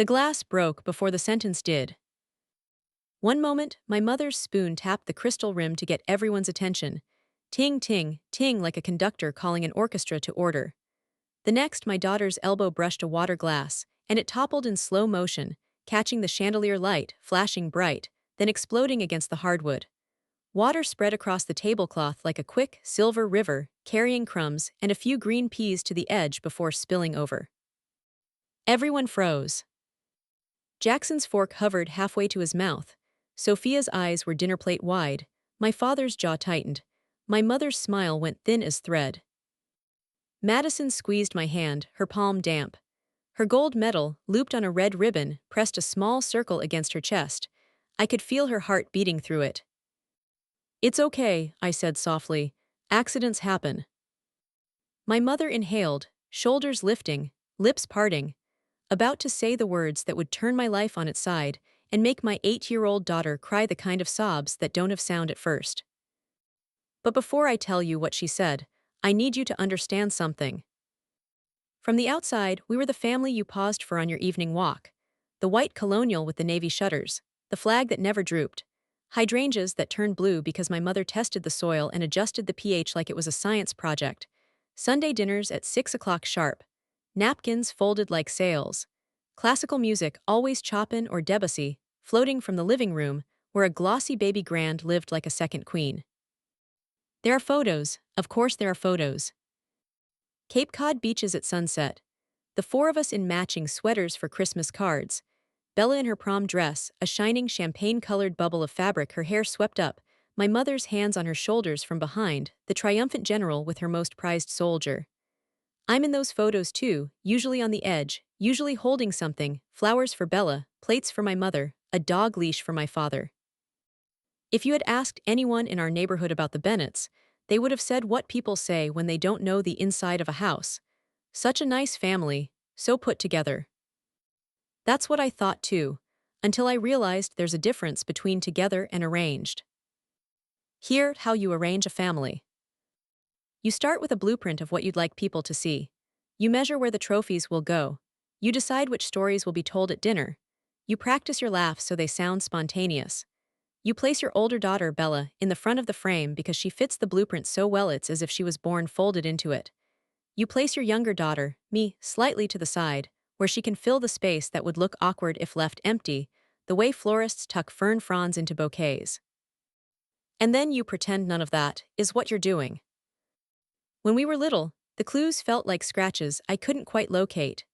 The glass broke before the sentence did. One moment, my mother's spoon tapped the crystal rim to get everyone's attention. Ting, ting, ting like a conductor calling an orchestra to order. The next, my daughter's elbow brushed a water glass, and it toppled in slow motion, catching the chandelier light, flashing bright, then exploding against the hardwood. Water spread across the tablecloth like a quick, silver river, carrying crumbs and a few green peas to the edge before spilling over. Everyone froze. Jackson's fork hovered halfway to his mouth. Sophia's eyes were dinner plate wide. My father's jaw tightened. My mother's smile went thin as thread. Madison squeezed my hand, her palm damp. Her gold medal, looped on a red ribbon, pressed a small circle against her chest. I could feel her heart beating through it. "It's okay," I said softly. "Accidents happen." My mother inhaled, shoulders lifting, lips parting, about to say the words that would turn my life on its side and make my 8-year-old daughter cry the kind of sobs that don't have sound at first. But before I tell you what she said, I need you to understand something. From the outside, we were the family you paused for on your evening walk. The white colonial with the navy shutters, the flag that never drooped, hydrangeas that turned blue because my mother tested the soil and adjusted the pH like it was a science project, Sunday dinners at 6 o'clock sharp, napkins folded like sails, classical music always Chopin or Debussy, floating from the living room where a glossy baby grand lived like a second queen. There are photos, of course there are photos. Cape Cod beaches at sunset. The four of us in matching sweaters for Christmas cards. Bella in her prom dress, a shining champagne-colored bubble of fabric, her hair swept up, my mother's hands on her shoulders from behind, the triumphant general with her most prized soldier. I'm in those photos too, usually on the edge, usually holding something, flowers for Bella, plates for my mother, a dog leash for my father. If you had asked anyone in our neighborhood about the Bennetts, they would have said what people say when they don't know the inside of a house. Such a nice family, so put together. That's what I thought too, until I realized there's a difference between together and arranged. Here's how you arrange a family. You start with a blueprint of what you'd like people to see. You measure where the trophies will go. You decide which stories will be told at dinner. You practice your laughs so they sound spontaneous. You place your older daughter, Bella, in the front of the frame because she fits the blueprint so well it's as if she was born folded into it. You place your younger daughter, me, slightly to the side, where she can fill the space that would look awkward if left empty, the way florists tuck fern fronds into bouquets. And then you pretend none of that is what you're doing. When we were little, the clues felt like scratches I couldn't quite locate.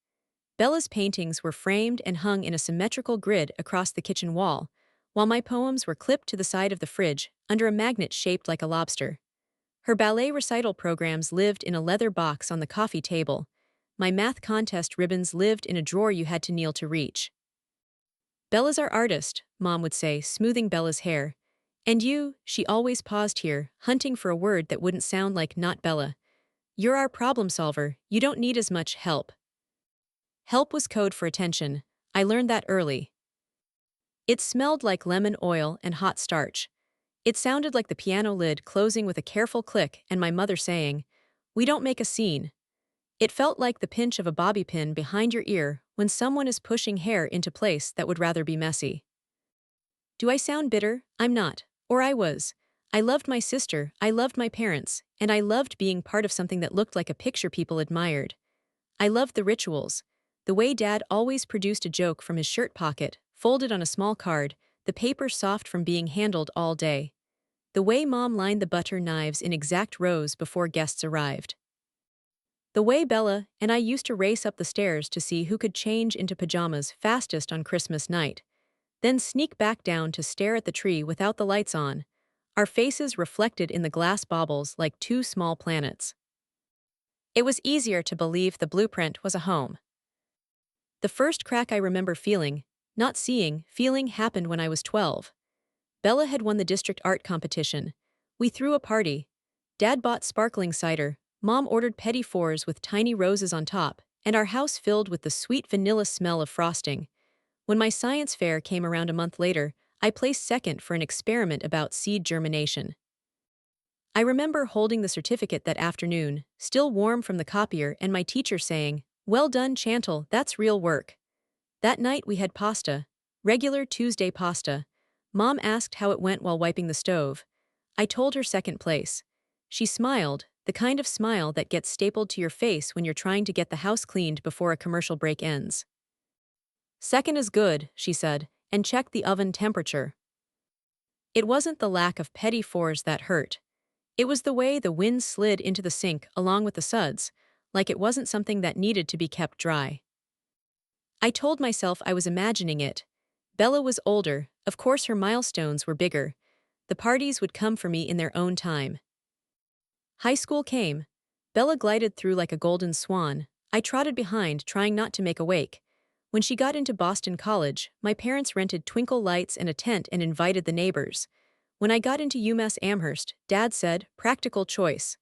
Bella's paintings were framed and hung in a symmetrical grid across the kitchen wall, while my poems were clipped to the side of the fridge, under a magnet shaped like a lobster. Her ballet recital programs lived in a leather box on the coffee table. My math contest ribbons lived in a drawer you had to kneel to reach. "Bella's our artist," Mom would say, smoothing Bella's hair. "And you," she always paused here, hunting for a word that wouldn't sound like "not Bella." "You're our problem solver, you don't need as much help." Help was code for attention. I learned that early. It smelled like lemon oil and hot starch. It sounded like the piano lid closing with a careful click and my mother saying, "We don't make a scene." It felt like the pinch of a bobby pin behind your ear when someone is pushing hair into place that would rather be messy. Do I sound bitter? I'm not. Or I was. I loved my sister, I loved my parents, and I loved being part of something that looked like a picture people admired. I loved the rituals. The way Dad always produced a joke from his shirt pocket, folded on a small card, the paper soft from being handled all day. The way Mom lined the butter knives in exact rows before guests arrived. The way Bella and I used to race up the stairs to see who could change into pajamas fastest on Christmas night, then sneak back down to stare at the tree without the lights on, our faces reflected in the glass baubles like two small planets. It was easier to believe the blueprint was a home. The first crack I remember feeling, not seeing, feeling happened when I was 12. Bella had won the district art competition. We threw a party. Dad bought sparkling cider, Mom ordered petit fours with tiny roses on top, and our house filled with the sweet vanilla smell of frosting. When my science fair came around a month later, I placed second for an experiment about seed germination. I remember holding the certificate that afternoon, still warm from the copier, and my teacher saying, "Well done, Chantal, that's real work." That night we had pasta. Regular Tuesday pasta. Mom asked how it went while wiping the stove. I told her second place. She smiled, the kind of smile that gets stapled to your face when you're trying to get the house cleaned before a commercial break ends. Second is good, she said, and checked the oven temperature. It wasn't the lack of petty fours that hurt. It was the way the wind slid into the sink along with the suds, like it wasn't something that needed to be kept dry. I told myself I was imagining it. Bella was older, of course her milestones were bigger. The parties would come for me in their own time. High school came. Bella glided through like a golden swan. I trotted behind, trying not to make a wake. When she got into Boston College, my parents rented twinkle lights and a tent and invited the neighbors. When I got into UMass Amherst, Dad said, practical choice.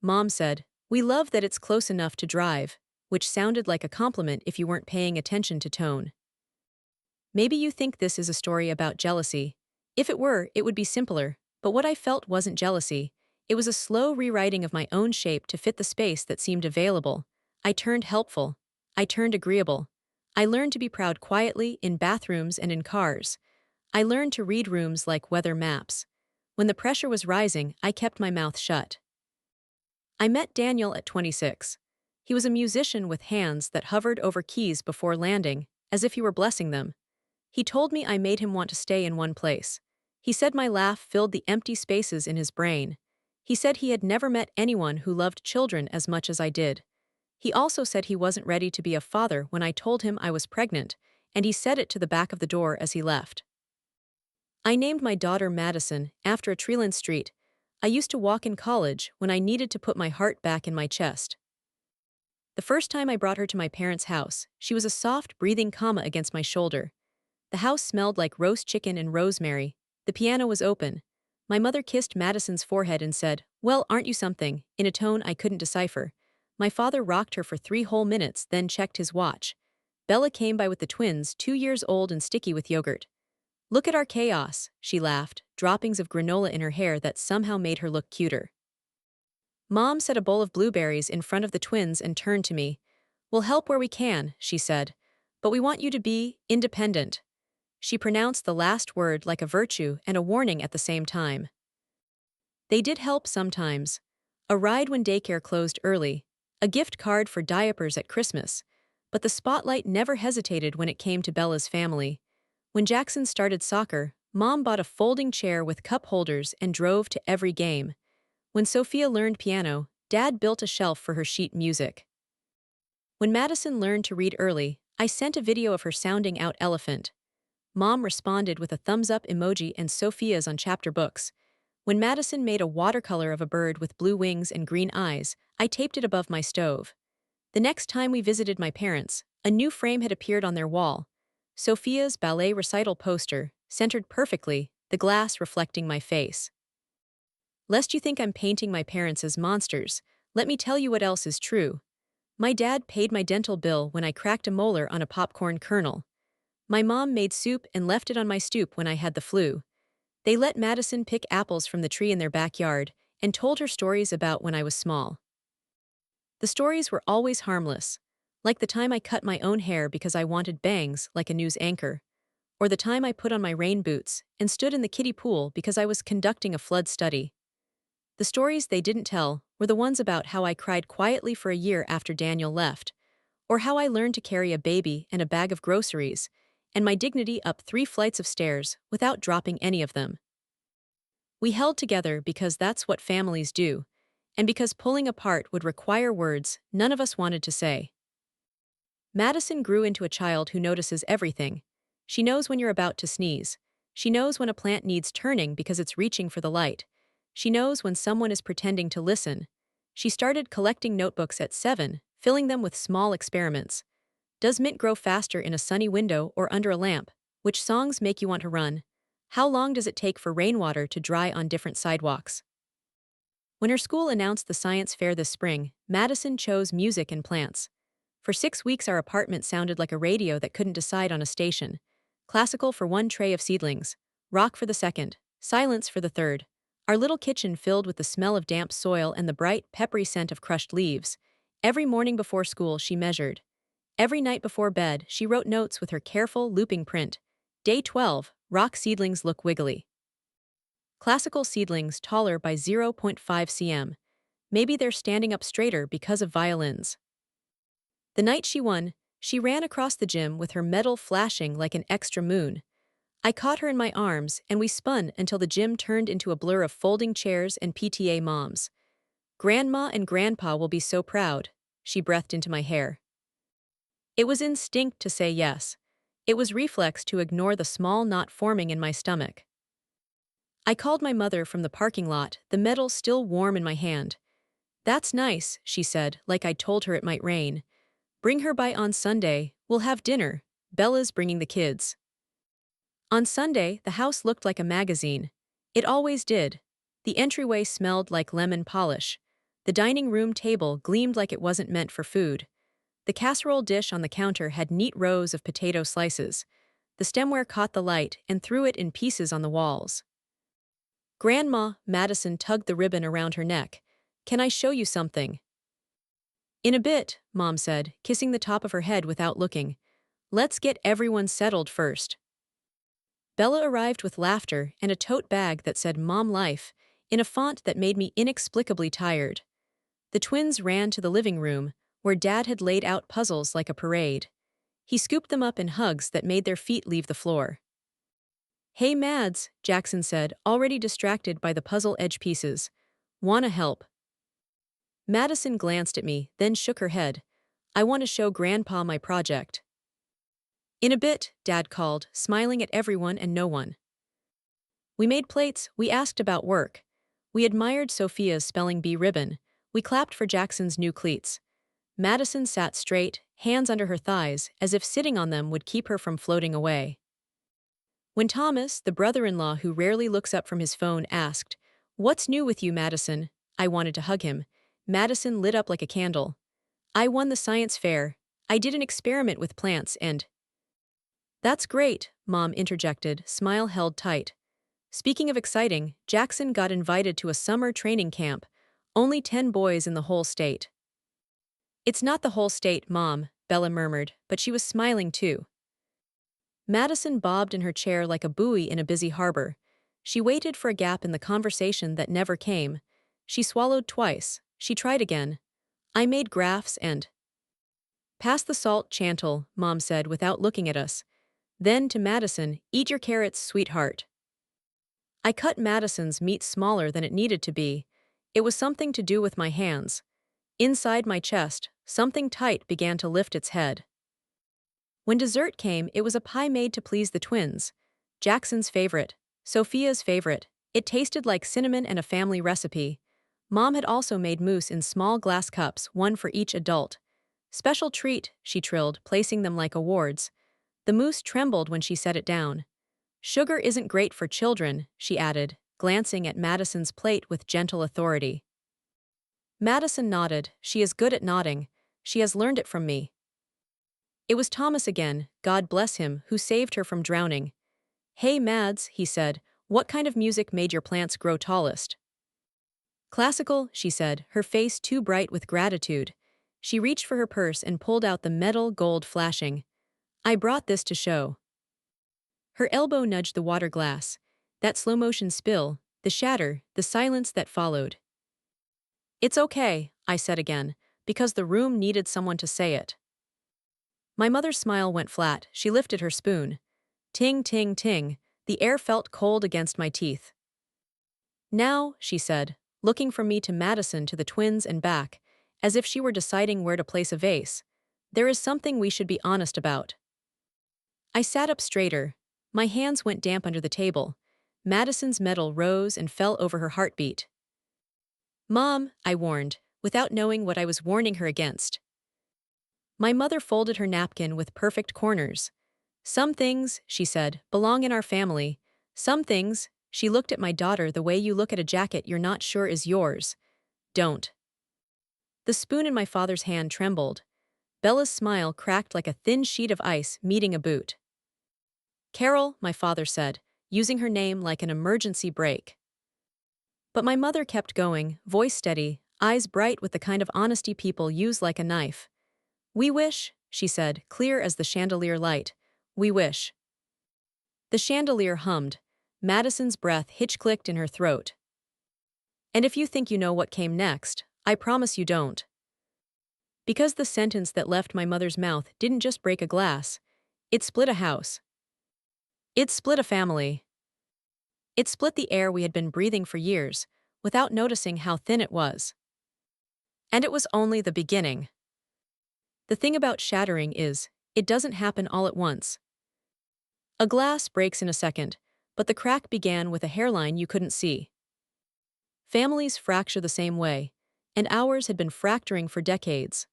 Mom said, we love that it's close enough to drive, which sounded like a compliment if you weren't paying attention to tone. Maybe you think this is a story about jealousy. If it were, it would be simpler, but what I felt wasn't jealousy. It was a slow rewriting of my own shape to fit the space that seemed available. I turned helpful. I turned agreeable. I learned to be proud quietly, in bathrooms and in cars. I learned to read rooms like weather maps. When the pressure was rising, I kept my mouth shut. I met Daniel at 26. He was a musician with hands that hovered over keys before landing, as if he were blessing them. He told me I made him want to stay in one place. He said my laugh filled the empty spaces in his brain. He said he had never met anyone who loved children as much as I did. He also said he wasn't ready to be a father when I told him I was pregnant, and he said it to the back of the door as he left. I named my daughter Madison after a tree-lined street I used to walk in college when I needed to put my heart back in my chest. The first time I brought her to my parents' house, she was a soft, breathing comma against my shoulder. The house smelled like roast chicken and rosemary. The piano was open. My mother kissed Madison's forehead and said, "Well, aren't you something?" in a tone I couldn't decipher. My father rocked her for 3 whole minutes, then checked his watch. Bella came by with the twins, 2 years old and sticky with yogurt. "Look at our chaos," she laughed, droppings of granola in her hair that somehow made her look cuter. Mom set a bowl of blueberries in front of the twins and turned to me. "We'll help where we can," she said. "But we want you to be independent." She pronounced the last word like a virtue and a warning at the same time. They did help sometimes. A ride when daycare closed early, a gift card for diapers at Christmas. But the spotlight never hesitated when it came to Bella's family. When Jackson started soccer, Mom bought a folding chair with cup holders and drove to every game. When Sophia learned piano, Dad built a shelf for her sheet music. When Madison learned to read early, I sent a video of her sounding out elephant. Mom responded with a thumbs-up emoji and Sophia's on chapter books. When Madison made a watercolor of a bird with blue wings and green eyes, I taped it above my stove. The next time we visited my parents, a new frame had appeared on their wall. Sophia's ballet recital poster, centered perfectly, the glass reflecting my face. Lest you think I'm painting my parents as monsters, let me tell you what else is true. My dad paid my dental bill when I cracked a molar on a popcorn kernel. My mom made soup and left it on my stoop when I had the flu. They let Madison pick apples from the tree in their backyard and told her stories about when I was small. The stories were always harmless, like the time I cut my own hair because I wanted bangs like a news anchor, or the time I put on my rain boots and stood in the kiddie pool because I was conducting a flood study. The stories they didn't tell were the ones about how I cried quietly for a year after Daniel left, or how I learned to carry a baby and a bag of groceries, and my dignity up 3 flights of stairs without dropping any of them. We held together because that's what families do, and because pulling apart would require words none of us wanted to say. Madison grew into a child who notices everything. She knows when you're about to sneeze. She knows when a plant needs turning because it's reaching for the light. She knows when someone is pretending to listen. She started collecting notebooks at 7, filling them with small experiments. Does mint grow faster in a sunny window or under a lamp? Which songs make you want to run? How long does it take for rainwater to dry on different sidewalks? When her school announced the science fair this spring, Madison chose music and plants. For 6 weeks our apartment sounded like a radio that couldn't decide on a station. Classical for 1 tray of seedlings, rock for the second, silence for the third. Our little kitchen filled with the smell of damp soil and the bright, peppery scent of crushed leaves. Every morning before school she measured. Every night before bed, she wrote notes with her careful, looping print. Day 12, rock seedlings look wiggly. Classical seedlings taller by 0.5 cm. Maybe they're standing up straighter because of violins. The night she won, she ran across the gym with her medal flashing like an extra moon. I caught her in my arms, and we spun until the gym turned into a blur of folding chairs and PTA moms. Grandma and Grandpa will be so proud, she breathed into my hair. It was instinct to say yes. It was reflex to ignore the small knot forming in my stomach. I called my mother from the parking lot, the medal still warm in my hand. That's nice, she said, like I'd told her it might rain. Bring her by on Sunday, we'll have dinner. Bella's bringing the kids. On Sunday, the house looked like a magazine. It always did. The entryway smelled like lemon polish. The dining room table gleamed like it wasn't meant for food. The casserole dish on the counter had neat rows of potato slices. The stemware caught the light and threw it in pieces on the walls. Grandma, Madison tugged the ribbon around her neck. Can I show you something? In a bit, Mom said, kissing the top of her head without looking. Let's get everyone settled first. Bella arrived with laughter and a tote bag that said Mom Life, in a font that made me inexplicably tired. The twins ran to the living room, where Dad had laid out puzzles like a parade. He scooped them up in hugs that made their feet leave the floor. Hey Mads, Jackson said, already distracted by the puzzle edge pieces. Wanna help? Madison glanced at me, then shook her head. I want to show Grandpa my project. In a bit, Dad called, smiling at everyone and no one. We made plates, we asked about work. We admired Sophia's spelling bee ribbon. We clapped for Jackson's new cleats. Madison sat straight, hands under her thighs, as if sitting on them would keep her from floating away. When Thomas, the brother-in-law who rarely looks up from his phone, asked, "What's new with you, Madison?" I wanted to hug him. Madison lit up like a candle. I won the science fair. I did an experiment with plants and... That's great, Mom interjected, smile held tight. Speaking of exciting, Jackson got invited to a summer training camp. Only 10 boys in the whole state. It's not the whole state, Mom, Bella murmured, but she was smiling too. Madison bobbed in her chair like a buoy in a busy harbor. She waited for a gap in the conversation that never came. She swallowed twice. She tried again. I made graphs and... Pass the salt, Chantal, Mom said without looking at us. Then to Madison, eat your carrots, sweetheart. I cut Madison's meat smaller than it needed to be. It was something to do with my hands. Inside my chest, something tight began to lift its head. When dessert came, it was a pie made to please the twins. Jackson's favorite, Sophia's favorite. It tasted like cinnamon and a family recipe. Mom had also made mousse in small glass cups, one for each adult. Special treat, she trilled, placing them like awards. The mousse trembled when she set it down. Sugar isn't great for children, she added, glancing at Madison's plate with gentle authority. Madison nodded. She is good at nodding. She has learned it from me. It was Thomas again, God bless him, who saved her from drowning. Hey Mads, he said, what kind of music made your plants grow tallest? Classical, she said, her face too bright with gratitude. She reached for her purse and pulled out the metal gold flashing. I brought this to show. Her elbow nudged the water glass. That slow-motion spill, the shatter, the silence that followed. It's okay, I said again, because the room needed someone to say it. My mother's smile went flat. She lifted her spoon. Ting, ting, ting. The air felt cold against my teeth. Now, she said, looking from me to Madison to the twins and back, as if she were deciding where to place a vase, there is something we should be honest about. I sat up straighter. My hands went damp under the table. Madison's medal rose and fell over her heartbeat. Mom, I warned, without knowing what I was warning her against. My mother folded her napkin with perfect corners. Some things, she said, belong in our family. Some things, she looked at my daughter the way you look at a jacket you're not sure is yours. Don't. The spoon in my father's hand trembled. Bella's smile cracked like a thin sheet of ice meeting a boot. Carol, my father said, using her name like an emergency brake. But my mother kept going, voice steady, eyes bright with the kind of honesty people use like a knife. We wish, she said, clear as the chandelier light. We wish. The chandelier hummed. Madison's breath hitch-clicked in her throat. And if you think you know what came next, I promise you don't. Because the sentence that left my mother's mouth didn't just break a glass. It split a house. It split a family. It split the air we had been breathing for years, without noticing how thin it was. And it was only the beginning. The thing about shattering is, it doesn't happen all at once. A glass breaks in a second, but the crack began with a hairline you couldn't see. Families fracture the same way, and ours had been fracturing for decades.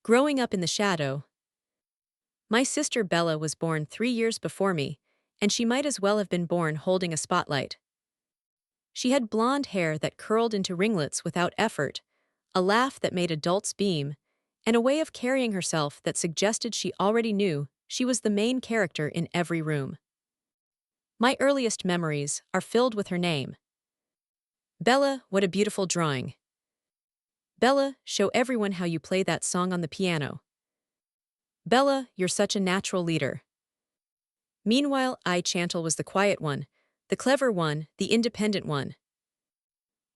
Growing up in the shadow, my sister Bella was born 3 years before me, and she might as well have been born holding a spotlight. She had blonde hair that curled into ringlets without effort, a laugh that made adults beam, and a way of carrying herself that suggested she already knew she was the main character in every room. My earliest memories are filled with her name. Bella, what a beautiful drawing. Bella, show everyone how you play that song on the piano. Bella, you're such a natural leader. Meanwhile, Chantal was the quiet one, the clever one, the independent one.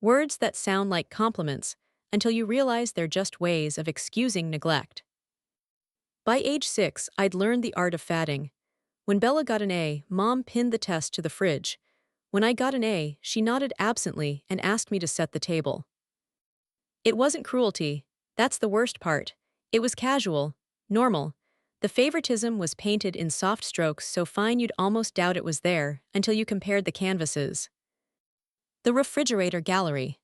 Words that sound like compliments until you realize they're just ways of excusing neglect. By age 6, I'd learned the art of fatting. When Bella got an A, Mom pinned the test to the fridge. When I got an A, she nodded absently and asked me to set the table. It wasn't cruelty. That's the worst part. It was casual, normal. The favoritism was painted in soft strokes so fine you'd almost doubt it was there until you compared the canvases. The refrigerator gallery.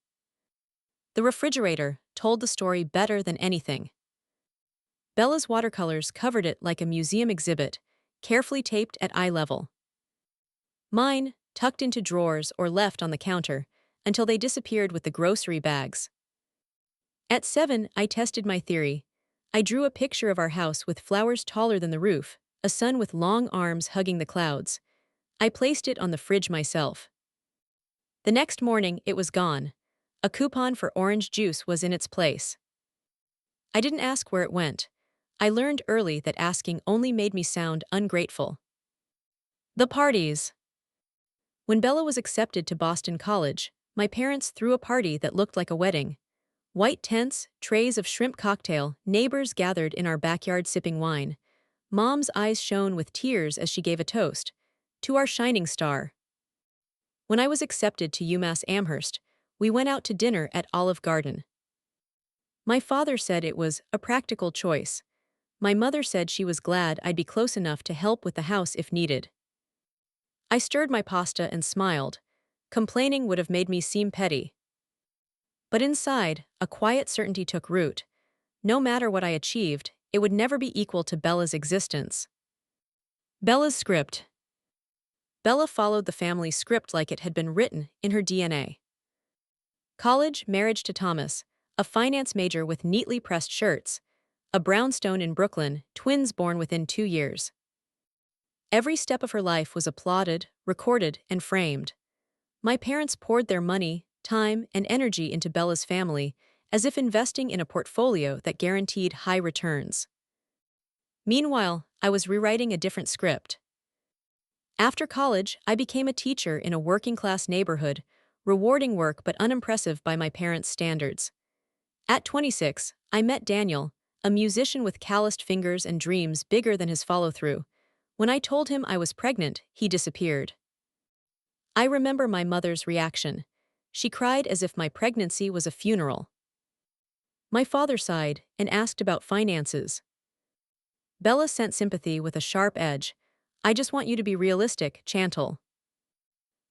The refrigerator told the story better than anything. Bella's watercolors covered it like a museum exhibit, carefully taped at eye level. Mine, tucked into drawers or left on the counter, until they disappeared with the grocery bags. At 7, I tested my theory. I drew a picture of our house with flowers taller than the roof, a sun with long arms hugging the clouds. I placed it on the fridge myself. The next morning, it was gone. A coupon for orange juice was in its place. I didn't ask where it went. I learned early that asking only made me sound ungrateful. The parties. When Bella was accepted to Boston College, my parents threw a party that looked like a wedding. White tents, trays of shrimp cocktail, neighbors gathered in our backyard sipping wine. Mom's eyes shone with tears as she gave a toast. To our shining star. When I was accepted to UMass Amherst, we went out to dinner at Olive Garden. My father said it was a practical choice. My mother said she was glad I'd be close enough to help with the house if needed. I stirred my pasta and smiled. Complaining would have made me seem petty. But inside, a quiet certainty took root. No matter what I achieved, it would never be equal to Bella's existence. Bella's script. Bella followed the family script like it had been written in her DNA. College, marriage to Thomas, a finance major with neatly pressed shirts, a brownstone in Brooklyn, twins born within 2 years. Every step of her life was applauded, recorded, and framed. My parents poured their money, time, and energy into Bella's family, as if investing in a portfolio that guaranteed high returns. Meanwhile, I was rewriting a different script. After college, I became a teacher in a working-class neighborhood, rewarding work but unimpressive by my parents' standards. At 26, I met Daniel, a musician with calloused fingers and dreams bigger than his follow-through. When I told him I was pregnant, he disappeared. I remember my mother's reaction. She cried as if my pregnancy was a funeral. My father sighed and asked about finances. Bella sent sympathy with a sharp edge. I just want you to be realistic, Chantal.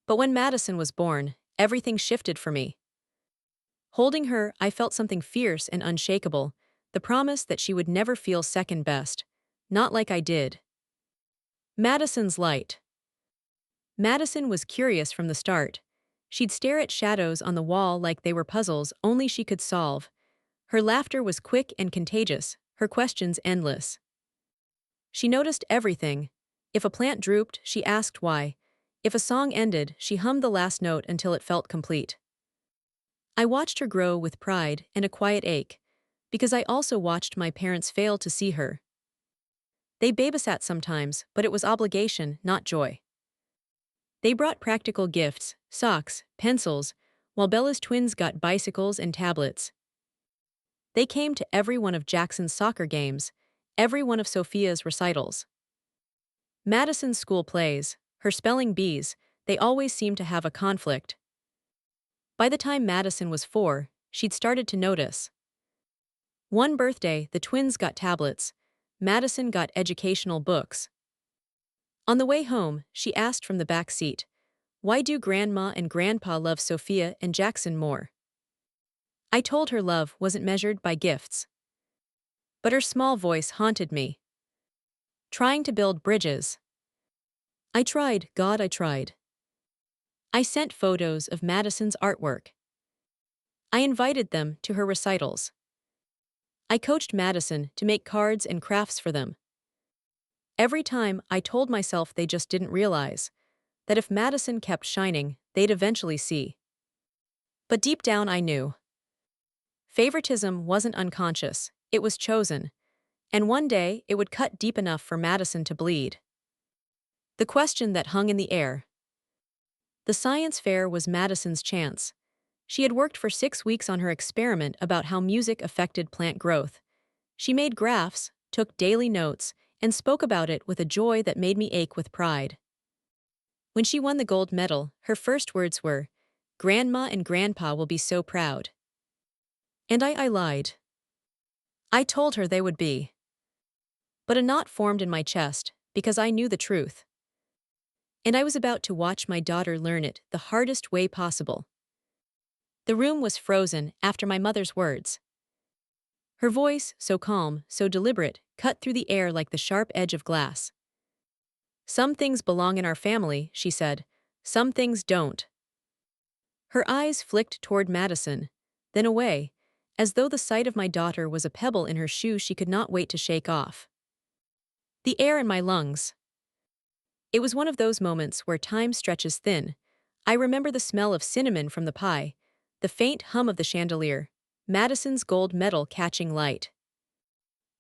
But when Madison was born, everything shifted for me. Holding her, I felt something fierce and unshakable, the promise that she would never feel second best. Not like I did. Madison's light. Madison was curious from the start. She'd stare at shadows on the wall like they were puzzles only she could solve. Her laughter was quick and contagious, her questions endless. She noticed everything. If a plant drooped, she asked why. If a song ended, she hummed the last note until it felt complete. I watched her grow with pride and a quiet ache. because I also watched my parents fail to see her. They babysat sometimes, but it was obligation, not joy. They brought practical gifts, socks, pencils, while Bella's twins got bicycles and tablets. They came to every one of Jackson's soccer games, every one of Sophia's recitals. Madison's school plays, her spelling bees, they always seemed to have a conflict. By the time Madison was 4, she'd started to notice. One birthday, the twins got tablets. Madison got educational books. On the way home, she asked from the back seat, "Why do Grandma and Grandpa love Sophia and Jackson more?" I told her love wasn't measured by gifts. But her small voice haunted me. Trying to build bridges. I tried, God, I tried. I sent photos of Madison's artwork. I invited them to her recitals. I coached Madison to make cards and crafts for them. Every time I told myself they just didn't realize that if Madison kept shining, they'd eventually see. But deep down I knew. Favoritism wasn't unconscious, it was chosen, and one day it would cut deep enough for Madison to bleed. The question that hung in the air. The science fair was Madison's chance. She had worked for 6 weeks on her experiment about how music affected plant growth. She made graphs, took daily notes, and spoke about it with a joy that made me ache with pride. When she won the gold medal, her first words were, "Grandma and Grandpa will be so proud." And I lied. I told her they would be. But a knot formed in my chest, because I knew the truth. And I was about to watch my daughter learn it the hardest way possible. The room was frozen after my mother's words. Her voice, so calm, so deliberate, cut through the air like the sharp edge of glass. "Some things belong in our family," she said. "Some things don't." Her eyes flicked toward Madison, then away, as though the sight of my daughter was a pebble in her shoe she could not wait to shake off. The air in my lungs. It was one of those moments where time stretches thin. I remember the smell of cinnamon from the pie, the faint hum of the chandelier, Madison's gold medal catching light.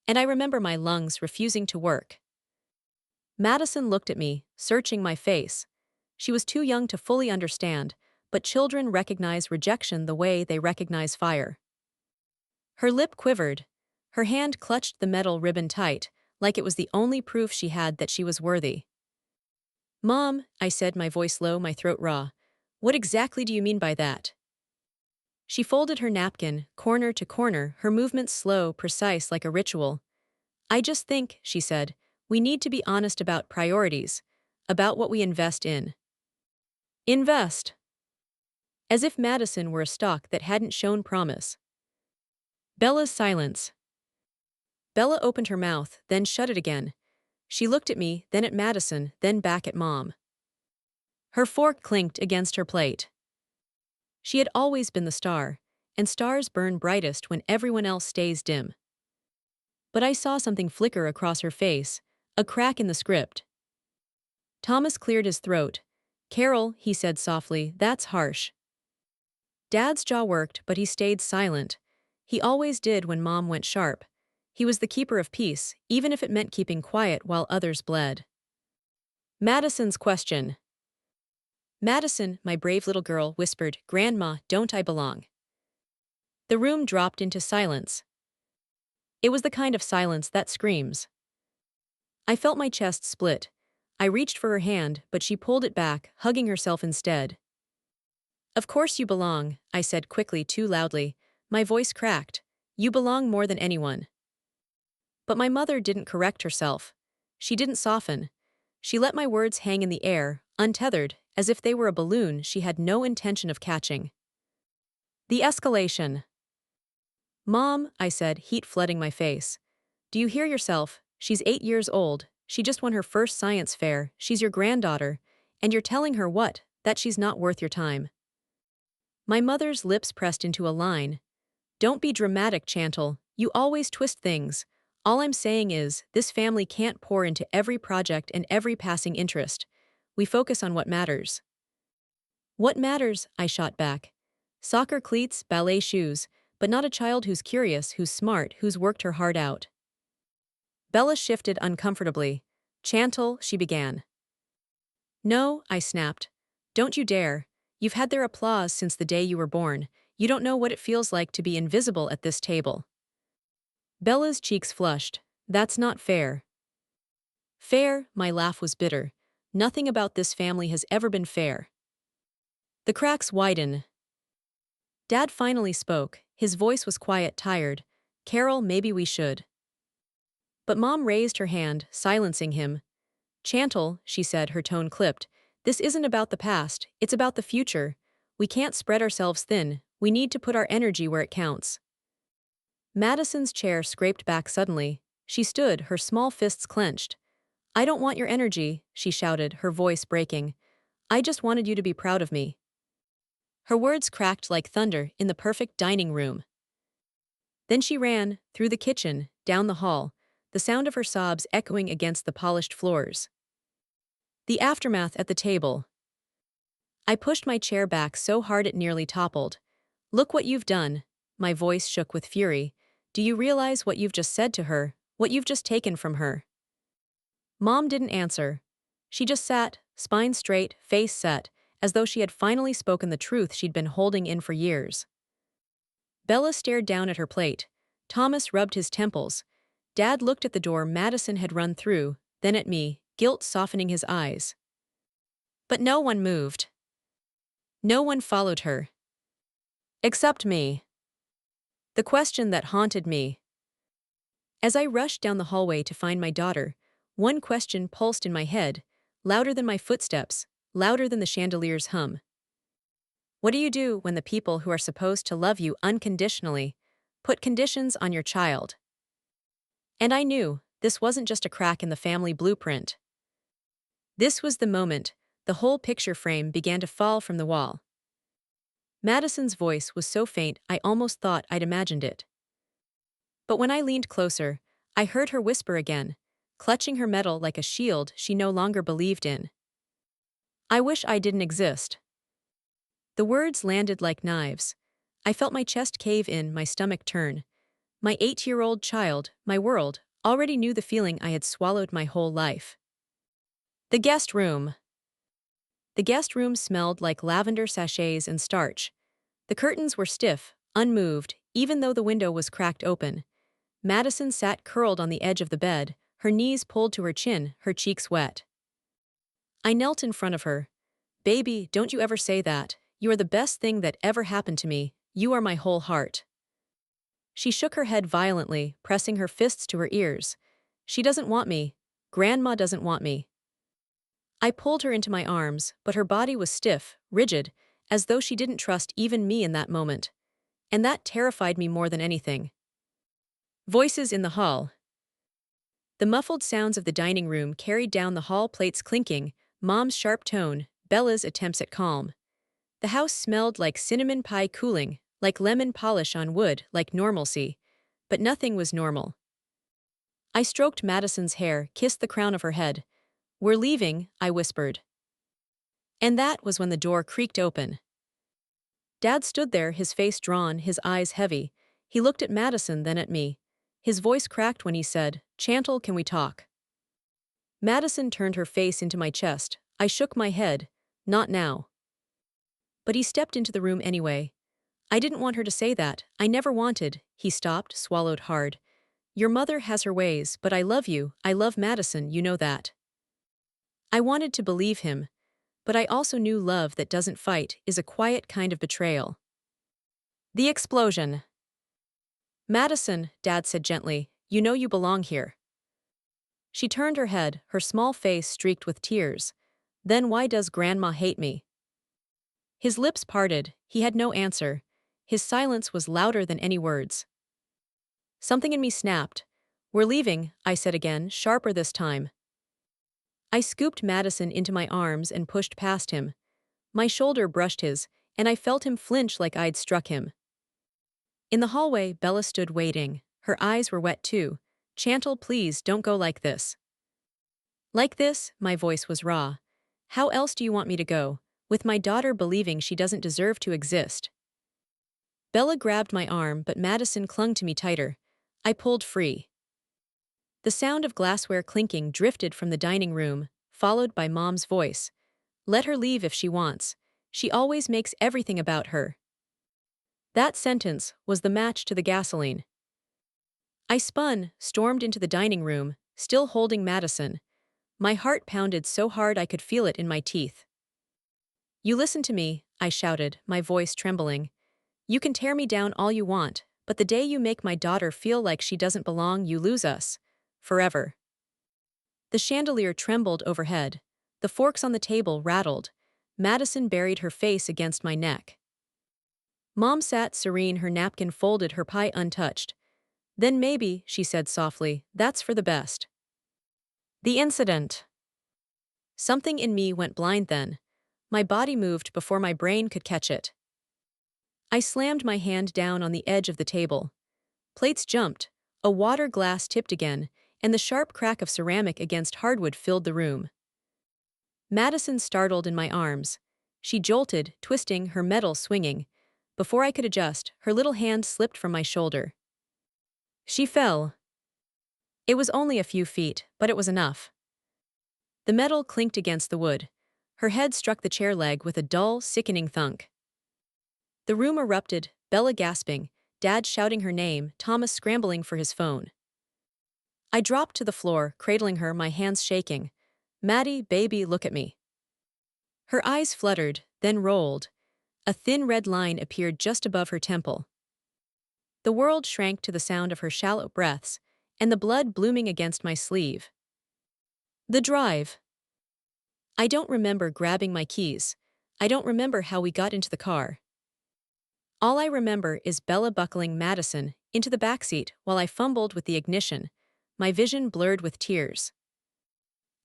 And I remember my lungs refusing to work. Madison looked at me, searching my face. She was too young to fully understand, but children recognize rejection the way they recognize fire. Her lip quivered. Her hand clutched the metal ribbon tight, like it was the only proof she had that she was worthy. "Mom," I said, my voice low, my throat raw, "what exactly do you mean by that?" She folded her napkin, corner to corner, her movements slow, precise like a ritual. "I just think," she said, "we need to be honest about priorities, about what we invest in." Invest. As if Madison were a stock that hadn't shown promise. Bella's silence. Bella opened her mouth, then shut it again. She looked at me, then at Madison, then back at Mom. Her fork clinked against her plate. She had always been the star, and stars burn brightest when everyone else stays dim. But I saw something flicker across her face, a crack in the script. Thomas cleared his throat. "Carol," he said softly, "that's harsh." Dad's jaw worked, but he stayed silent. He always did when Mom went sharp. He was the keeper of peace, even if it meant keeping quiet while others bled. Madison's question. "Madison, my brave little girl," whispered, "Grandma, don't I belong?" The room dropped into silence. It was the kind of silence that screams. I felt my chest split. I reached for her hand, but she pulled it back, hugging herself instead. "Of course you belong," I said quickly, too loudly. My voice cracked. "You belong more than anyone." But my mother didn't correct herself. She didn't soften. She let my words hang in the air, untethered, as if they were a balloon she had no intention of catching. The escalation. "Mom," I said, heat flooding my face. "Do you hear yourself? She's 8 years old. She just won her first science fair. She's your granddaughter. And you're telling her what? That she's not worth your time." My mother's lips pressed into a line. "Don't be dramatic, Chantal. You always twist things. All I'm saying is, this family can't pour into every project and every passing interest. We focus on what matters." "What matters?" I shot back. "Soccer cleats, ballet shoes, but not a child who's curious, who's smart, who's worked her heart out. Bella shifted uncomfortably. Chantal, she began. No, I snapped. Don't you dare. You've had their applause since the day you were born. You don't know what it feels like to be invisible at this table. Bella's cheeks flushed. That's not fair. Fair, my laugh was bitter. Nothing about this family has ever been fair. The cracks widen. Dad finally spoke. His voice was quiet, tired. Carol, maybe we should. But Mom raised her hand, silencing him. Chantal, she said, her tone clipped. This isn't about the past, it's about the future. We can't spread ourselves thin, we need to put our energy where it counts. Madison's chair scraped back suddenly. She stood, her small fists clenched. I don't want your energy, she shouted, her voice breaking. I just wanted you to be proud of me. Her words cracked like thunder in the perfect dining room. Then she ran, through the kitchen, down the hall, the sound of her sobs echoing against the polished floors. The aftermath at the table. I pushed my chair back so hard it nearly toppled. Look what you've done. My voice shook with fury. Do you realize what you've just said to her, what you've just taken from her? Mom didn't answer. She just sat, spine straight, face set, as though she had finally spoken the truth she'd been holding in for years. Bella stared down at her plate. Thomas rubbed his temples. Dad looked at the door Madison had run through, then at me, guilt softening his eyes. But no one moved. No one followed her. Except me. The question that haunted me. As I rushed down the hallway to find my daughter, one question pulsed in my head, louder than my footsteps, louder than the chandelier's hum. What do you do when the people who are supposed to love you unconditionally put conditions on your child? And I knew this wasn't just a crack in the family blueprint. This was the moment the whole picture frame began to fall from the wall. Madison's voice was so faint I almost thought I'd imagined it. But when I leaned closer, I heard her whisper again, clutching her metal like a shield she no longer believed in. I wish I didn't exist. The words landed like knives. I felt my chest cave in, my stomach turn. My 8-year-old child, my world, already knew the feeling I had swallowed my whole life. The guest room. The guest room smelled like lavender sachets and starch. The curtains were stiff, unmoved, even though the window was cracked open. Madison sat curled on the edge of the bed, her knees pulled to her chin, her cheeks wet. I knelt in front of her. Baby, don't you ever say that. You are the best thing that ever happened to me. You are my whole heart. She shook her head violently, pressing her fists to her ears. She doesn't want me. Grandma doesn't want me. I pulled her into my arms, but her body was stiff, rigid, as though she didn't trust even me in that moment. And that terrified me more than anything. Voices in the hall. The muffled sounds of the dining room carried down the hall, plates clinking, Mom's sharp tone, Bella's attempts at calm. The house smelled like cinnamon pie cooling, like lemon polish on wood, like normalcy. But nothing was normal. I stroked Madison's hair, kissed the crown of her head. We're leaving, I whispered. And that was when the door creaked open. Dad stood there, his face drawn, his eyes heavy. He looked at Madison, then at me. His voice cracked when he said, Chantal, can we talk? Madison turned her face into my chest. I shook my head. Not now. But he stepped into the room anyway. I didn't want her to say that. I never wanted. He stopped, swallowed hard. Your mother has her ways, but I love you. I love Madison, you know that. I wanted to believe him, but I also knew love that doesn't fight is a quiet kind of betrayal. The explosion. Madison, Dad said gently, you know you belong here. She turned her head, her small face streaked with tears. Then why does Grandma hate me? His lips parted, he had no answer. His silence was louder than any words. Something in me snapped. We're leaving, I said again, sharper this time. I scooped Madison into my arms and pushed past him. My shoulder brushed his, and I felt him flinch like I'd struck him. In the hallway, Bella stood waiting. Her eyes were wet too. Chantal, please, don't go like this. Like this? My voice was raw. How else do you want me to go, with my daughter believing she doesn't deserve to exist? Bella grabbed my arm, but Madison clung to me tighter. I pulled free. The sound of glassware clinking drifted from the dining room, followed by Mom's voice. Let her leave if she wants. She always makes everything about her. That sentence was the match to the gasoline. I spun, stormed into the dining room, still holding Madison. My heart pounded so hard I could feel it in my teeth. You listen to me, I shouted, my voice trembling. You can tear me down all you want, but the day you make my daughter feel like she doesn't belong, you lose us. Forever. The chandelier trembled overhead. The forks on the table rattled. Madison buried her face against my neck. Mom sat serene, her napkin folded, her pie untouched. Then maybe, she said softly, that's for the best. The incident. Something in me went blind then. My body moved before my brain could catch it. I slammed my hand down on the edge of the table. Plates jumped, a water glass tipped again, and the sharp crack of ceramic against hardwood filled the room. Madison startled in my arms. She jolted, twisting, her metal swinging. Before I could adjust, her little hand slipped from my shoulder. She fell. It was only a few feet, but it was enough. The metal clinked against the wood. Her head struck the chair leg with a dull, sickening thunk. The room erupted, Bella gasping, Dad shouting her name, Thomas scrambling for his phone. I dropped to the floor, cradling her, my hands shaking. Maddie, baby, look at me. Her eyes fluttered, then rolled. A thin red line appeared just above her temple. The world shrank to the sound of her shallow breaths, and the blood blooming against my sleeve. The drive. I don't remember grabbing my keys. I don't remember how we got into the car. All I remember is Bella buckling Madison into the backseat while I fumbled with the ignition, my vision blurred with tears.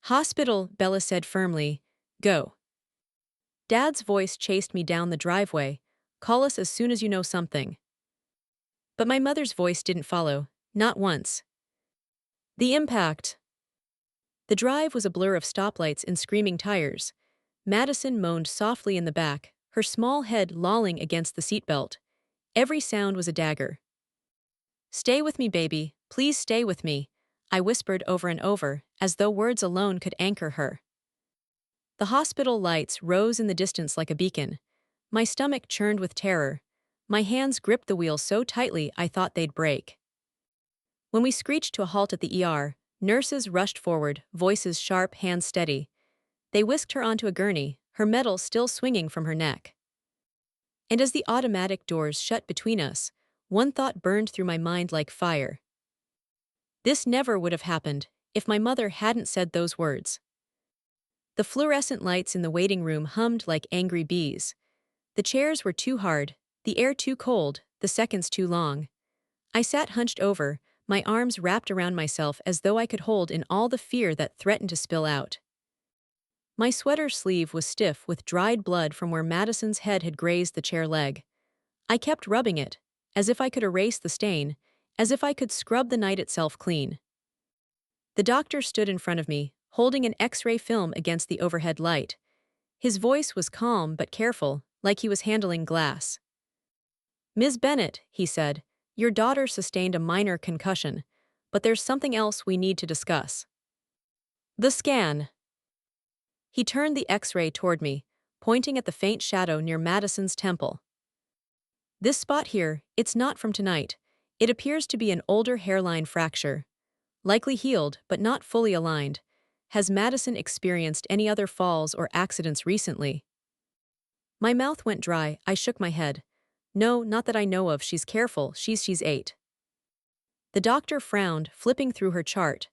Hospital, Bella said firmly. Go. Dad's voice chased me down the driveway. Call us as soon as you know something. But my mother's voice didn't follow, not once. The impact. The drive was a blur of stoplights and screaming tires. Madison moaned softly in the back, her small head lolling against the seatbelt. Every sound was a dagger. Stay with me, baby, please stay with me, I whispered over and over, as though words alone could anchor her. The hospital lights rose in the distance like a beacon. My stomach churned with terror. My hands gripped the wheel so tightly I thought they'd break. When we screeched to a halt at the ER, nurses rushed forward, voices sharp, hands steady. They whisked her onto a gurney, her medal still swinging from her neck. And as the automatic doors shut between us, one thought burned through my mind like fire. This never would have happened if my mother hadn't said those words. The fluorescent lights in the waiting room hummed like angry bees. The chairs were too hard, the air too cold, the seconds too long. I sat hunched over, my arms wrapped around myself as though I could hold in all the fear that threatened to spill out. My sweater sleeve was stiff with dried blood from where Madison's head had grazed the chair leg. I kept rubbing it, as if I could erase the stain, as if I could scrub the night itself clean. The doctor stood in front of me, holding an X-ray film against the overhead light. His voice was calm but careful, like he was handling glass. Ms. Bennett, he said, your daughter sustained a minor concussion, but there's something else we need to discuss. The scan. He turned the X-ray toward me, pointing at the faint shadow near Madison's temple. This spot here, it's not from tonight. It appears to be an older hairline fracture. Likely healed, but not fully aligned. Has Madison experienced any other falls or accidents recently? My mouth went dry, I shook my head. No, not that I know of, she's careful, she's 8. The doctor frowned, flipping through her chart.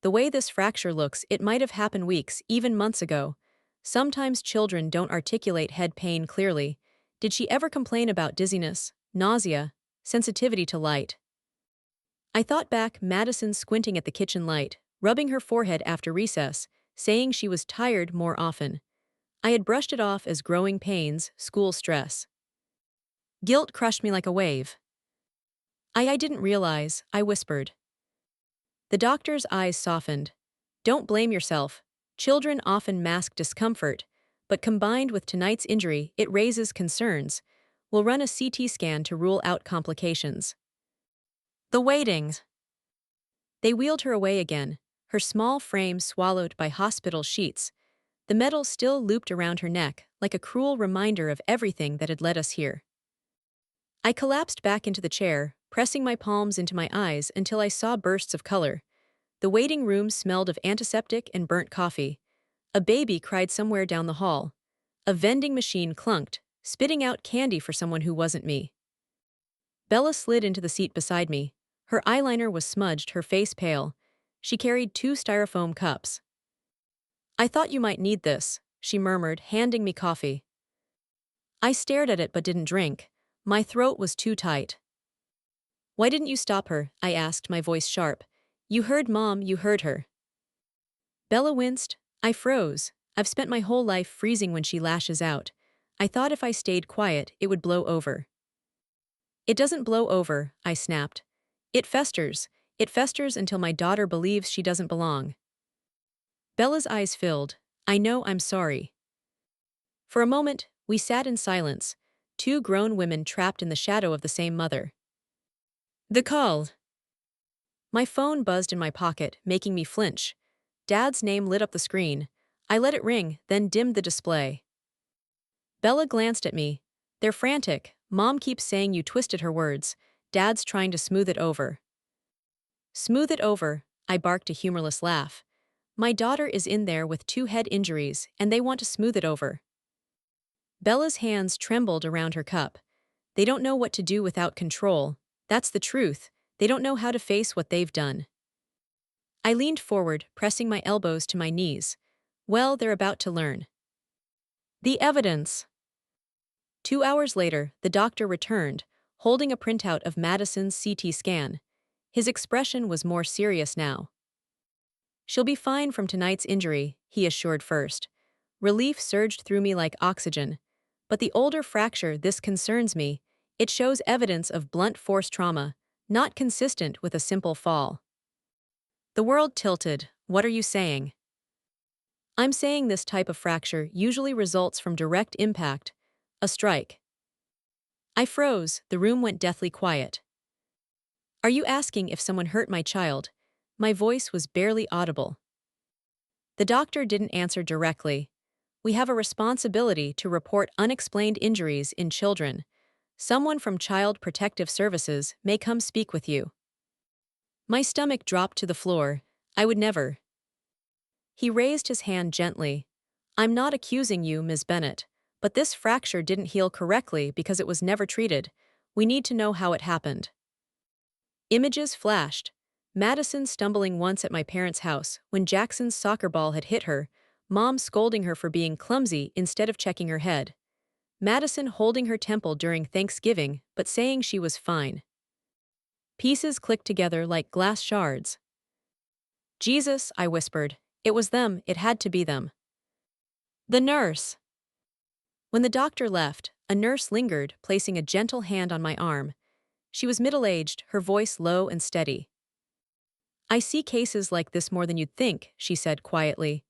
The way this fracture looks, it might have happened weeks, even months ago. Sometimes children don't articulate head pain clearly. Did she ever complain about dizziness, nausea, sensitivity to light? I thought back, Madison squinting at the kitchen light, rubbing her forehead after recess, saying she was tired more often. I had brushed it off as growing pains, school stress. Guilt crushed me like a wave. I didn't realize, I whispered. The doctor's eyes softened. Don't blame yourself. Children often mask discomfort, but combined with tonight's injury, it raises concerns. We'll run a CT scan to rule out complications. The waiting. They wheeled her away again, her small frame swallowed by hospital sheets, the metal still looped around her neck like a cruel reminder of everything that had led us here. I collapsed back into the chair, pressing my palms into my eyes until I saw bursts of color. The waiting room smelled of antiseptic and burnt coffee. A baby cried somewhere down the hall. A vending machine clunked, spitting out candy for someone who wasn't me. Bella slid into the seat beside me. Her eyeliner was smudged, her face pale. She carried 2 styrofoam cups. "I thought you might need this," she murmured, handing me coffee. I stared at it but didn't drink. My throat was too tight. "Why didn't you stop her?" I asked, my voice sharp. "You heard Mom, you heard her." Bella winced. I froze. I've spent my whole life freezing when she lashes out. I thought if I stayed quiet, it would blow over. "It doesn't blow over," I snapped. "It festers. It festers until my daughter believes she doesn't belong." Bella's eyes filled. "I know, I'm sorry." For a moment, we sat in silence, 2 grown women trapped in the shadow of the same mother. The call. My phone buzzed in my pocket, making me flinch. Dad's name lit up the screen. I let it ring, then dimmed the display. Bella glanced at me. "They're frantic. Mom keeps saying you twisted her words. Dad's trying to smooth it over." "Smooth it over," I barked a humorless laugh. "My daughter is in there with 2 head injuries, and they want to smooth it over." Bella's hands trembled around her cup. "They don't know what to do without control. That's the truth. They don't know how to face what they've done." I leaned forward, pressing my elbows to my knees. "Well, they're about to learn." The evidence. 2 hours later, the doctor returned, holding a printout of Madison's CT scan. His expression was more serious now. "She'll be fine from tonight's injury," he assured first. Relief surged through me like oxygen. "But the older fracture, this concerns me. It shows evidence of blunt force trauma, not consistent with a simple fall." The world tilted. "What are you saying?" "I'm saying this type of fracture usually results from direct impact, a strike." I froze, the room went deathly quiet. "Are you asking if someone hurt my child?" My voice was barely audible. The doctor didn't answer directly. "We have a responsibility to report unexplained injuries in children. Someone from Child Protective Services may come speak with you." My stomach dropped to the floor. I would never. He raised his hand gently. "I'm not accusing you, Ms. Bennett, but this fracture didn't heal correctly because it was never treated. We need to know how it happened." Images flashed. Madison stumbling once at my parents' house when Jackson's soccer ball had hit her, Mom scolding her for being clumsy instead of checking her head. Madison holding her temple during Thanksgiving but saying she was fine. Pieces clicked together like glass shards. "Jesus," I whispered. "It was them, it had to be them." The nurse. When the doctor left, a nurse lingered, placing a gentle hand on my arm. She was middle-aged, her voice low and steady. "I see cases like this more than you'd think," she said quietly.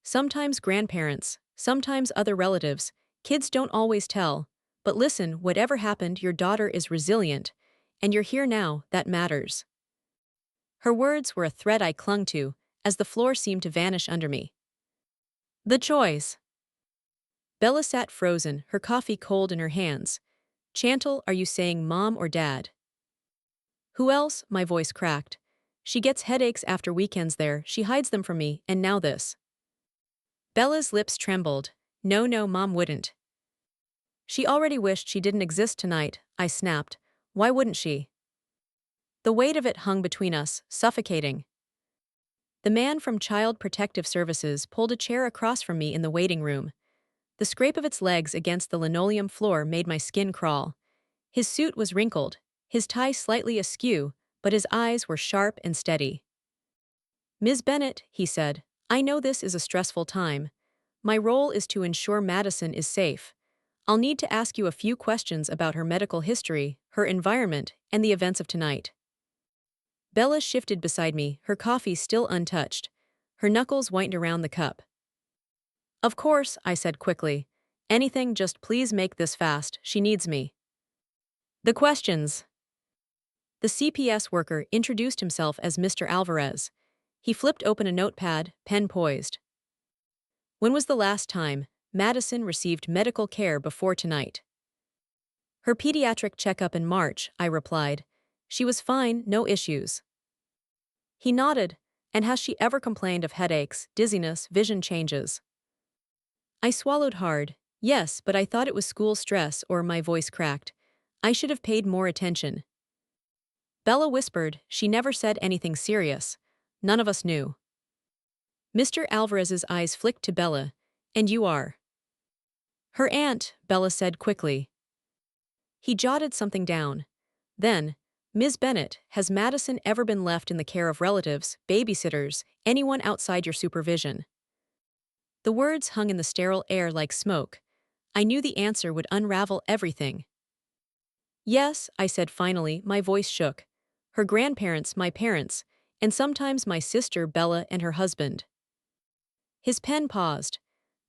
"Sometimes grandparents, sometimes other relatives. Kids don't always tell. But listen, whatever happened, your daughter is resilient. And you're here now, that matters." Her words were a thread I clung to, as the floor seemed to vanish under me. The choice. Bella sat frozen, her coffee cold in her hands. "Chantal, are you saying Mom or Dad?" "Who else?" My voice cracked. "She gets headaches after weekends there, she hides them from me, and now this." Bella's lips trembled. "No, no, Mom wouldn't." "She already wished she didn't exist tonight," I snapped. "Why wouldn't she?" The weight of it hung between us, suffocating. The man from Child Protective Services pulled a chair across from me in the waiting room. The scrape of its legs against the linoleum floor made my skin crawl. His suit was wrinkled, his tie slightly askew, but his eyes were sharp and steady. "Ms. Bennett," he said, "I know this is a stressful time. My role is to ensure Madison is safe. I'll need to ask you a few questions about her medical history, her environment, and the events of tonight." Bella shifted beside me, her coffee still untouched. Her knuckles whitened around the cup. "Of course," I said quickly. "Anything, just please make this fast, she needs me." The questions. The CPS worker introduced himself as Mr. Alvarez. He flipped open a notepad, pen poised. When was the last time Madison received medical care before tonight? Her pediatric checkup in March, I replied. She was fine, no issues. He nodded. And has she ever complained of headaches, dizziness, vision changes? I swallowed hard. Yes, but I thought it was school stress, or my voice cracked. I should have paid more attention. Bella whispered. She never said anything serious. None of us knew. Mr. Alvarez's eyes flicked to Bella. And you are? Her aunt, Bella said quickly. He jotted something down. Then, Ms. Bennett, has Madison ever been left in the care of relatives, babysitters, anyone outside your supervision? The words hung in the sterile air like smoke. I knew the answer would unravel everything. Yes, I said finally, my voice shook. Her grandparents, my parents, and sometimes my sister Bella and her husband. His pen paused.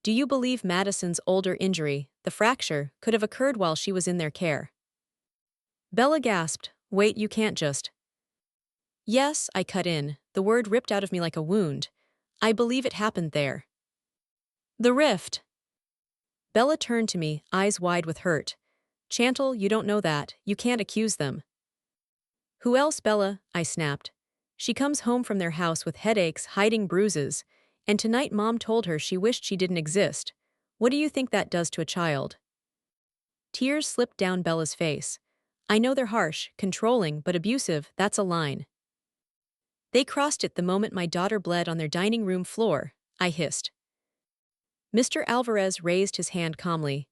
Do you believe Madison's older injury, the fracture, could have occurred while she was in their care? Bella gasped. Wait, you can't just. Yes, I cut in, the word ripped out of me like a wound. I believe it happened there. The rift. Bella turned to me, eyes wide with hurt. Chantal, you don't know that, you can't accuse them. Who else, Bella? I snapped. She comes home from their house with headaches, hiding bruises, and tonight Mom told her she wished she didn't exist. What do you think that does to a child? Tears slipped down Bella's face. I know they're harsh, controlling, but abusive, that's a line. They crossed it the moment my daughter bled on their dining room floor, I hissed. Mr. Alvarez raised his hand calmly.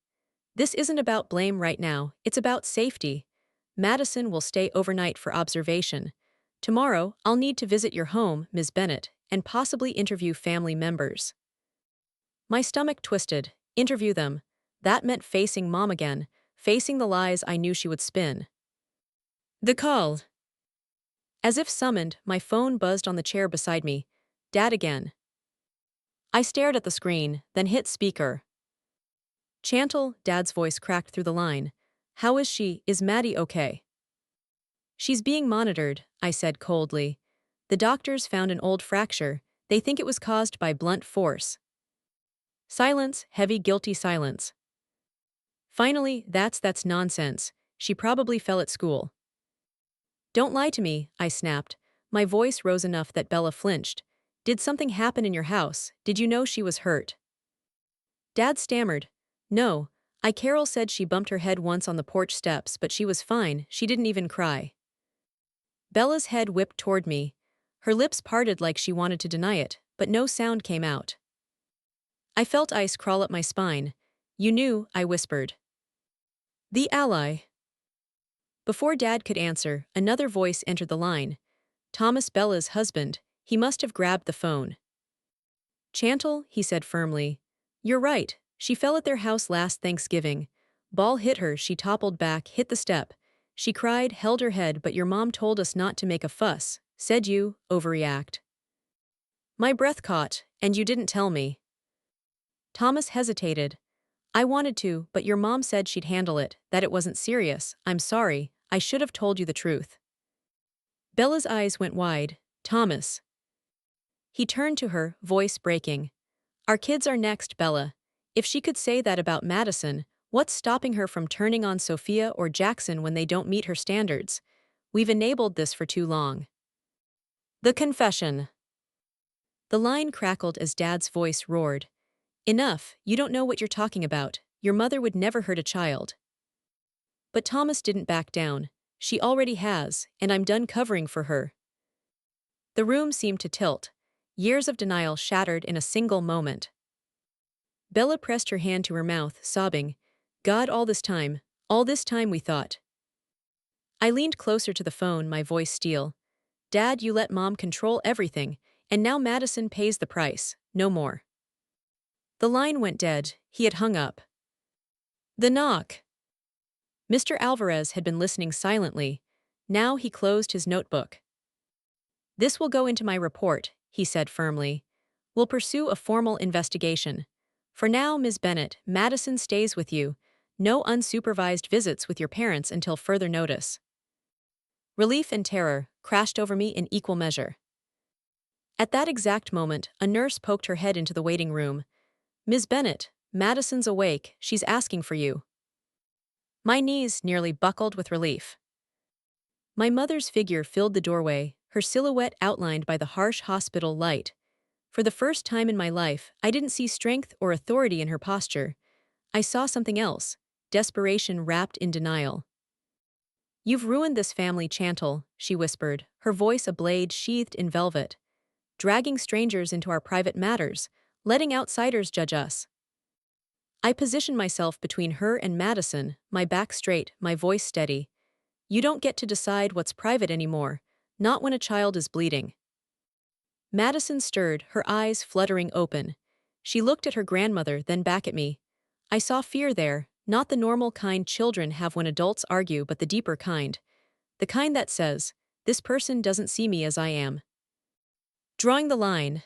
This isn't about blame right now, it's about safety. Madison will stay overnight for observation. Tomorrow, I'll need to visit your home, Ms. Bennett, and possibly interview family members. My stomach twisted. Interview them. That meant facing Mom again, facing the lies I knew she would spin. The call. As if summoned, my phone buzzed on the chair beside me. Dad again. I stared at the screen, then hit speaker. Chantal, Dad's voice cracked through the line. How is she? Is Maddie okay? She's being monitored, I said coldly. The doctors found an old fracture. They think it was caused by blunt force. Silence, heavy, guilty silence. Finally, that's nonsense. She probably fell at school. Don't lie to me, I snapped. My voice rose enough that Bella flinched. Did something happen in your house? Did you know she was hurt? Dad stammered. No. Carol said she bumped her head once on the porch steps, but she was fine, she didn't even cry. Bella's head whipped toward me. Her lips parted like she wanted to deny it, but no sound came out. I felt ice crawl up my spine. You knew, I whispered. The ally. Before Dad could answer, another voice entered the line. Thomas, Bella's husband. He must have grabbed the phone. Chantal, he said firmly. You're right. She fell at their house last Thanksgiving. Ball hit her, she toppled back, hit the step. She cried, held her head, but your mom told us not to make a fuss. Said you, overreact. My breath caught, and you didn't tell me. Thomas hesitated. I wanted to, but your mom said she'd handle it, that it wasn't serious. I'm sorry, I should have told you the truth. Bella's eyes went wide. Thomas. He turned to her, voice breaking. Our kids are next, Bella. If she could say that about Madison, what's stopping her from turning on Sophia or Jackson when they don't meet her standards? We've enabled this for too long. The confession. The line crackled as Dad's voice roared. Enough, you don't know what you're talking about. Your mother would never hurt a child. But Thomas didn't back down. She already has, and I'm done covering for her. The room seemed to tilt. Years of denial shattered in a single moment. Bella pressed her hand to her mouth, sobbing. God, all this time we thought. I leaned closer to the phone, my voice steel. Dad, you let Mom control everything, and now Madison pays the price, no more. The line went dead, he had hung up. The knock. Mr. Alvarez had been listening silently. Now he closed his notebook. This will go into my report, he said firmly. We'll pursue a formal investigation. For now, Ms. Bennett, Madison stays with you. No unsupervised visits with your parents until further notice. Relief and terror crashed over me in equal measure. At that exact moment, a nurse poked her head into the waiting room. "Ms. Bennett, Madison's awake, she's asking for you." My knees nearly buckled with relief. My mother's figure filled the doorway, her silhouette outlined by the harsh hospital light. For the first time in my life, I didn't see strength or authority in her posture. I saw something else, desperation wrapped in denial. "You've ruined this family, Chantal," she whispered, her voice a blade sheathed in velvet. "Dragging strangers into our private matters, letting outsiders judge us." I positioned myself between her and Madison, my back straight, my voice steady. "You don't get to decide what's private anymore, not when a child is bleeding." Madison stirred, her eyes fluttering open. She looked at her grandmother, then back at me. I saw fear there, not the normal kind children have when adults argue, but the deeper kind. The kind that says, "This person doesn't see me as I am." Drawing the line.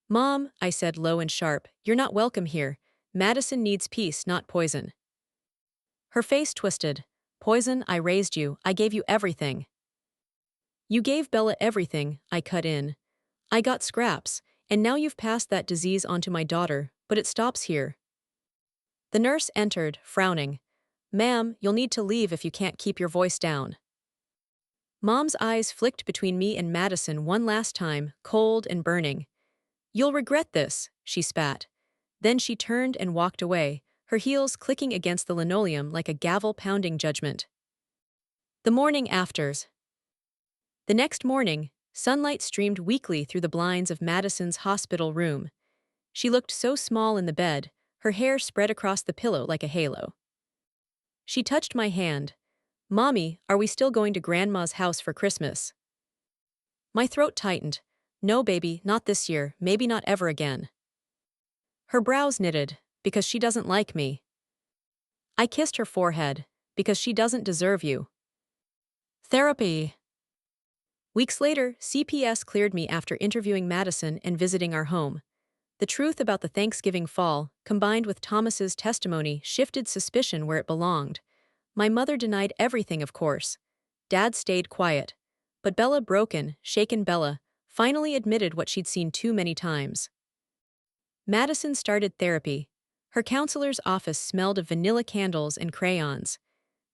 "Mom," I said low and sharp, "you're not welcome here. Madison needs peace, not poison." Her face twisted. "Poison, I raised you, I gave you everything." "You gave Bella everything," I cut in. "I got scraps, and now you've passed that disease on to my daughter, but it stops here." The nurse entered, frowning. "Ma'am, you'll need to leave if you can't keep your voice down." Mom's eyes flicked between me and Madison one last time, cold and burning. "You'll regret this," she spat. Then she turned and walked away, her heels clicking against the linoleum like a gavel-pounding judgment. The morning afters. The next morning, sunlight streamed weakly through the blinds of Madison's hospital room. She looked so small in the bed, her hair spread across the pillow like a halo. She touched my hand. "Mommy, are we still going to Grandma's house for Christmas?" My throat tightened. "No, baby, not this year, maybe not ever again." Her brows knitted. "Because she doesn't like me." I kissed her forehead. "Because she doesn't deserve you." Therapy. Weeks later, CPS cleared me after interviewing Madison and visiting our home. The truth about the Thanksgiving fall, combined with Thomas's testimony, shifted suspicion where it belonged. My mother denied everything, of course. Dad stayed quiet. But Bella, broken, shaken Bella, finally admitted what she'd seen too many times. Madison started therapy. Her counselor's office smelled of vanilla candles and crayons.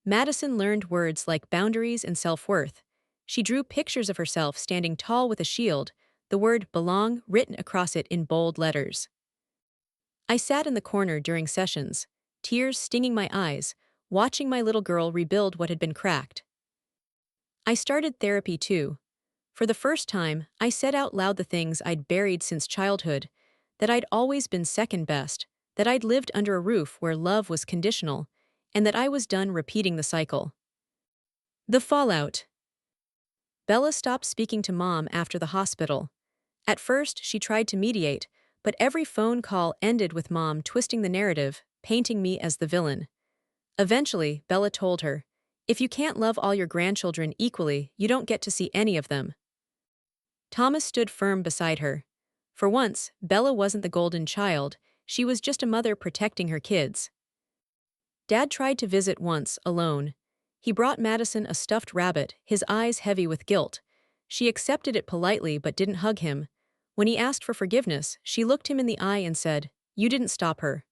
Madison learned words like boundaries and self-worth. She drew pictures of herself standing tall with a shield, the word belong written across it in bold letters. I sat in the corner during sessions, tears stinging my eyes, watching my little girl rebuild what had been cracked. I started therapy too. For the first time, I said out loud the things I'd buried since childhood, that I'd always been second best, that I'd lived under a roof where love was conditional, and that I was done repeating the cycle. The fallout. Bella stopped speaking to Mom after the hospital. At first, she tried to mediate, but every phone call ended with Mom twisting the narrative, painting me as the villain. Eventually, Bella told her, "If you can't love all your grandchildren equally, you don't get to see any of them." Thomas stood firm beside her. For once, Bella wasn't the golden child, she was just a mother protecting her kids. Dad tried to visit once, alone. He brought Madison a stuffed rabbit, his eyes heavy with guilt. She accepted it politely but didn't hug him. When he asked for forgiveness, she looked him in the eye and said, "You didn't stop her."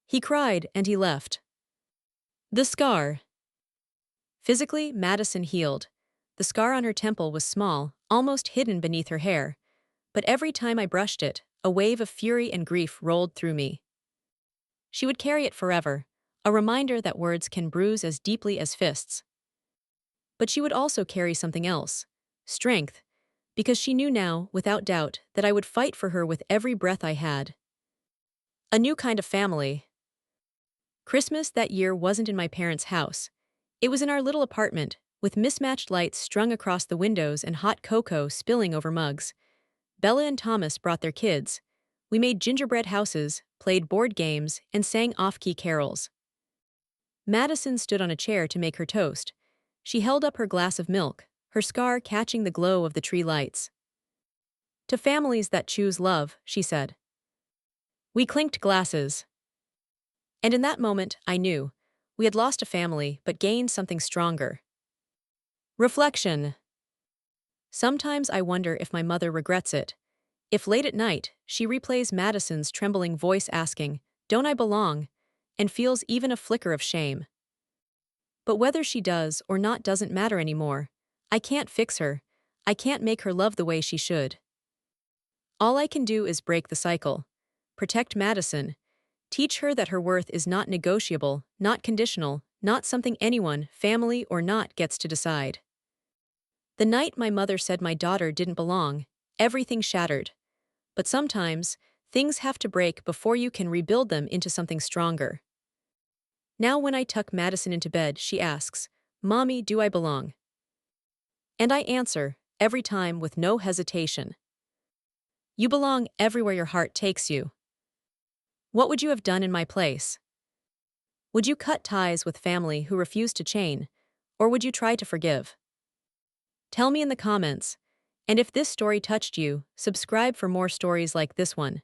He cried and he left. The scar. Physically, Madison healed. The scar on her temple was small, almost hidden beneath her hair. But every time I brushed it, a wave of fury and grief rolled through me. She would carry it forever, a reminder that words can bruise as deeply as fists. But she would also carry something else, strength, because she knew now, without doubt, that I would fight for her with every breath I had. A new kind of family. Christmas that year wasn't in my parents' house. It was in our little apartment, with mismatched lights strung across the windows and hot cocoa spilling over mugs. Bella and Thomas brought their kids. We made gingerbread houses, played board games, and sang off-key carols. Madison stood on a chair to make her toast. She held up her glass of milk, her scar catching the glow of the tree lights. "To families that choose love," she said. We clinked glasses. And in that moment, I knew. We had lost a family, but gained something stronger. Reflection. Sometimes I wonder if my mother regrets it. If late at night, she replays Madison's trembling voice asking, "Don't I belong?" and feels even a flicker of shame. But whether she does or not doesn't matter anymore. I can't fix her. I can't make her love the way she should. All I can do is break the cycle. Protect Madison. Teach her that her worth is not negotiable, not conditional, not something anyone, family or not, gets to decide. The night my mother said my daughter didn't belong, everything shattered. But sometimes, things have to break before you can rebuild them into something stronger. Now when I tuck Madison into bed, she asks, "Mommy, do I belong?" And I answer, every time with no hesitation. You belong everywhere your heart takes you. What would you have done in my place? Would you cut ties with family who refuse to change, or would you try to forgive? Tell me in the comments. And if this story touched you, subscribe for more stories like this one.